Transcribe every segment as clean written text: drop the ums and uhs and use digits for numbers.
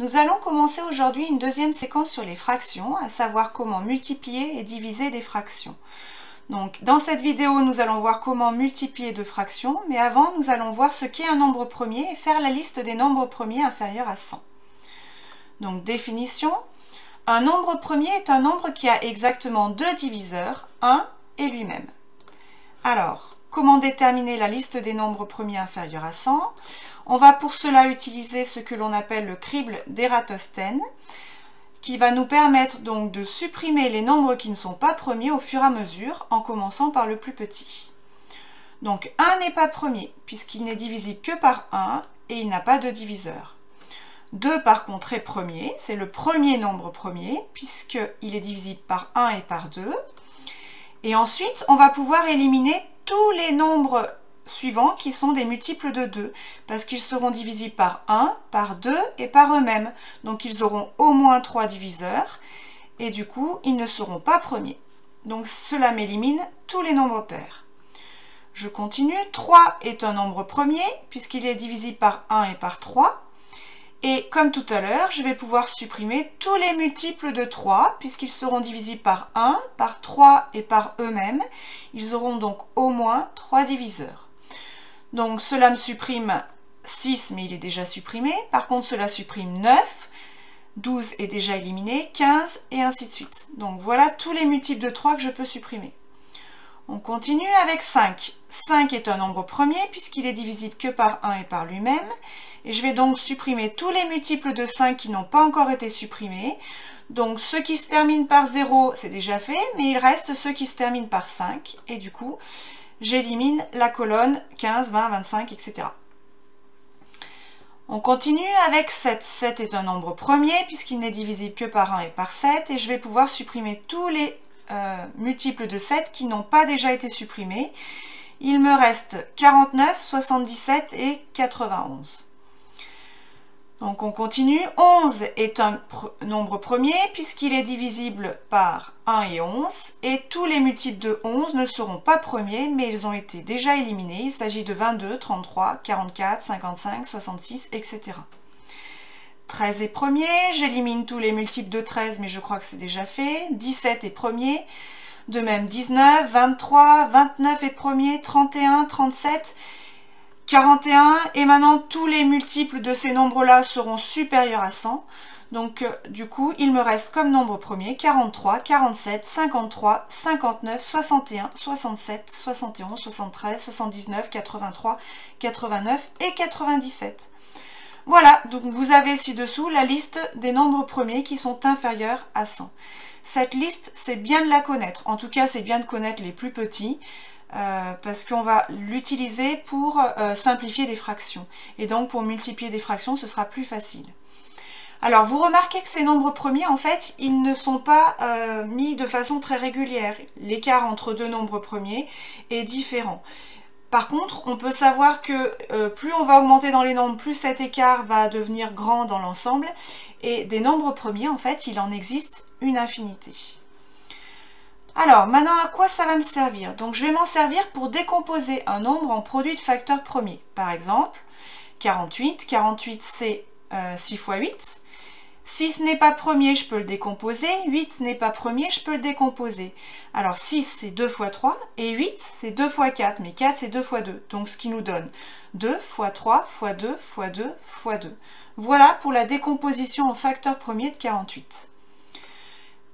Nous allons commencer aujourd'hui une deuxième séquence sur les fractions, à savoir comment multiplier et diviser des fractions. Donc, dans cette vidéo, nous allons voir comment multiplier deux fractions, mais avant, nous allons voir ce qu'est un nombre premier et faire la liste des nombres premiers inférieurs à 100. Donc, définition. Un nombre premier est un nombre qui a exactement deux diviseurs, 1 et lui-même. Alors, comment déterminer la liste des nombres premiers inférieurs à 100? On va pour cela utiliser ce que l'on appelle le crible d'Ératosthène, qui va nous permettre donc de supprimer les nombres qui ne sont pas premiers au fur et à mesure, en commençant par le plus petit. Donc 1 n'est pas premier, puisqu'il n'est divisible que par 1 et il n'a pas de diviseur. 2 par contre est premier, c'est le premier nombre premier, puisqu'il est divisible par 1 et par 2. Et ensuite, on va pouvoir éliminer tous les nombres suivants qui sont des multiples de 2, parce qu'ils seront divisibles par 1, par 2 et par eux-mêmes. Donc ils auront au moins 3 diviseurs, et du coup, ils ne seront pas premiers. Donc cela m'élimine tous les nombres pairs. Je continue. 3 est un nombre premier, puisqu'il est divisible par 1 et par 3. Et comme tout à l'heure, je vais pouvoir supprimer tous les multiples de 3, puisqu'ils seront divisibles par 1, par 3 et par eux-mêmes. Ils auront donc au moins 3 diviseurs. Donc cela me supprime 6, mais il est déjà supprimé. Par contre, cela supprime 9, 12 est déjà éliminé, 15, et ainsi de suite. Donc voilà tous les multiples de 3 que je peux supprimer. On continue avec 5. 5 est un nombre premier, puisqu'il est divisible que par 1 et par lui-même. Et je vais donc supprimer tous les multiples de 5 qui n'ont pas encore été supprimés. Donc ceux qui se terminent par 0, c'est déjà fait, mais il reste ceux qui se terminent par 5. Et du coup, j'élimine la colonne 15, 20, 25, etc. On continue avec 7. 7 est un nombre premier, puisqu'il n'est divisible que par 1 et par 7. Et je vais pouvoir supprimer tous les multiples de 7 qui n'ont pas déjà été supprimés. Il me reste 49, 77 et 91. Donc on continue. 11 est un nombre premier puisqu'il est divisible par 1 et 11. Et tous les multiples de 11 ne seront pas premiers, mais ils ont été déjà éliminés. Il s'agit de 22, 33, 44, 55, 66, etc. 13 est premier. J'élimine tous les multiples de 13, mais je crois que c'est déjà fait. 17 est premier. De même 19, 23, 29 est premier, 31, 37... 41, et maintenant tous les multiples de ces nombres-là seront supérieurs à 100. Donc du coup, il me reste comme nombre premier 43, 47, 53, 59, 61, 67, 71, 73, 79, 83, 89 et 97. Voilà, donc vous avez ci-dessous la liste des nombres premiers qui sont inférieurs à 100. Cette liste, c'est bien de la connaître. En tout cas, c'est bien de connaître les plus petits. Parce qu'on va l'utiliser pour simplifier des fractions. Et donc pour multiplier des fractions, ce sera plus facile. Alors vous remarquez que ces nombres premiers, en fait, ils ne sont pas mis de façon très régulière. L'écart entre deux nombres premiers est différent. Par contre, on peut savoir que plus on va augmenter dans les nombres, plus cet écart va devenir grand dans l'ensemble. Et des nombres premiers, en fait, il en existe une infinité. Alors, maintenant, à quoi ça va me servir? Donc, je vais m'en servir pour décomposer un nombre en produit de facteurs premiers. Par exemple, 48. 48, c'est 6 fois 8. 6 n'est pas premier, je peux le décomposer. 8 n'est pas premier, je peux le décomposer. Alors, 6, c'est 2 fois 3. Et 8, c'est 2 fois 4. Mais 4, c'est 2 fois 2. Donc, ce qui nous donne 2 fois 3 fois 2 fois 2 fois 2. Voilà pour la décomposition en facteurs premiers de 48.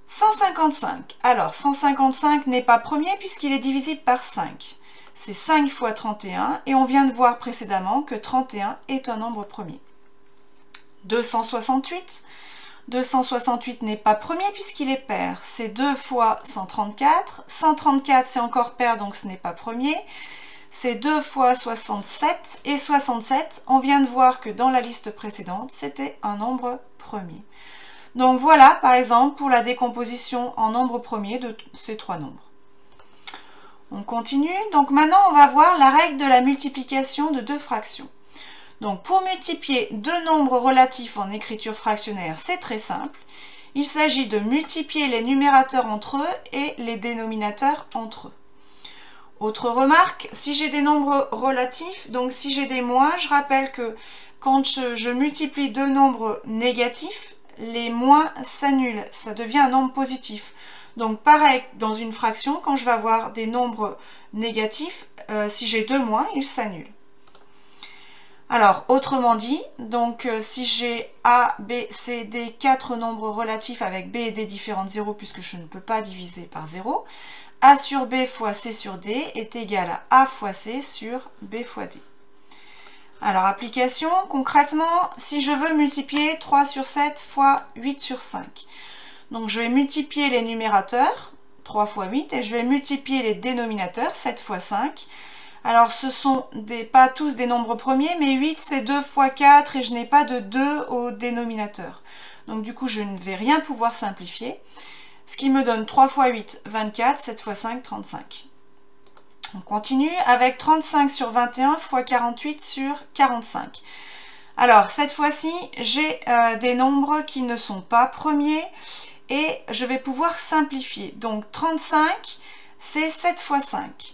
155. Alors, 155 n'est pas premier puisqu'il est divisible par 5. C'est 5 fois 31 et on vient de voir précédemment que 31 est un nombre premier. 268. 268 n'est pas premier puisqu'il est pair. C'est 2 fois 134. 134 c'est encore pair donc ce n'est pas premier. C'est 2 fois 67 et 67, on vient de voir que dans la liste précédente, c'était un nombre premier. Donc voilà, par exemple, pour la décomposition en nombres premiers de ces trois nombres. On continue. Donc maintenant, on va voir la règle de la multiplication de deux fractions. Donc pour multiplier deux nombres relatifs en écriture fractionnaire, c'est très simple. Il s'agit de multiplier les numérateurs entre eux et les dénominateurs entre eux. Autre remarque, si j'ai des nombres relatifs, donc si j'ai des moins, je rappelle que quand je multiplie deux nombres négatifs, les moins s'annulent, ça devient un nombre positif. Donc pareil, dans une fraction, quand je vais avoir des nombres négatifs, si j'ai deux moins, ils s'annulent. Alors, autrement dit, donc si j'ai A, B, C, D, 4 nombres relatifs avec B et D différents de 0, puisque je ne peux pas diviser par 0, A sur B fois C sur D est égal à A fois C sur B fois D. Alors, application, concrètement, si je veux multiplier 3 sur 7 fois 8 sur 5, donc je vais multiplier les numérateurs, 3 fois 8, et je vais multiplier les dénominateurs, 7 fois 5. Alors, ce sont pas tous des nombres premiers, mais 8 c'est 2 fois 4 et je n'ai pas de 2 au dénominateur. Donc, du coup, je ne vais rien pouvoir simplifier. Ce qui me donne 3 fois 8, 24, 7 fois 5, 35. On continue avec 35 sur 21 fois 48 sur 45. Alors, cette fois-ci, j'ai des nombres qui ne sont pas premiers et je vais pouvoir simplifier. Donc, 35, c'est 7 fois 5.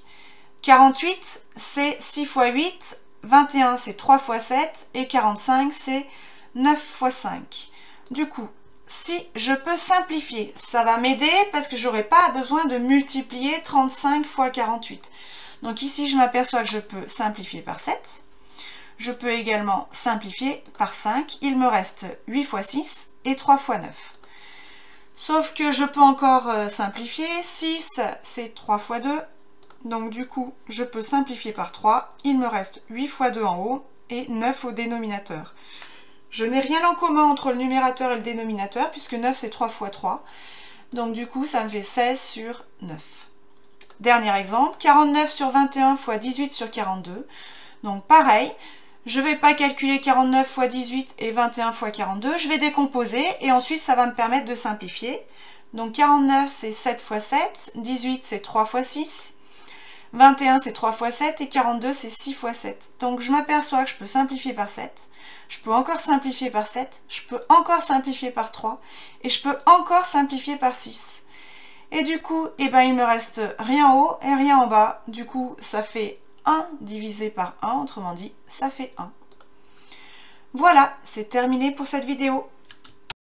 48, c'est 6 fois 8, 21, c'est 3 fois 7, et 45, c'est 9 fois 5. Du coup, si je peux simplifier, ça va m'aider parce que je n'aurai pas besoin de multiplier 35 fois 48. Donc ici, je m'aperçois que je peux simplifier par 7. Je peux également simplifier par 5. Il me reste 8 fois 6 et 3 fois 9. Sauf que je peux encore simplifier. 6, c'est 3 fois 2. Donc du coup, je peux simplifier par 3. Il me reste 8 fois 2 en haut et 9 au dénominateur. Je n'ai rien en commun entre le numérateur et le dénominateur, puisque 9 c'est 3 fois 3. Donc du coup, ça me fait 16 sur 9. Dernier exemple, 49 sur 21 fois 18 sur 42. Donc pareil, je ne vais pas calculer 49 fois 18 et 21 fois 42. Je vais décomposer et ensuite ça va me permettre de simplifier. Donc 49 c'est 7 fois 7, 18 c'est 3 fois 6. 21 c'est 3 fois 7 et 42 c'est 6 fois 7. Donc je m'aperçois que je peux simplifier par 7, je peux encore simplifier par 7, je peux encore simplifier par 3 et je peux encore simplifier par 6. Et du coup, eh ben, il me reste rien en haut et rien en bas. Du coup, ça fait 1 divisé par 1, autrement dit, ça fait 1. Voilà, c'est terminé pour cette vidéo.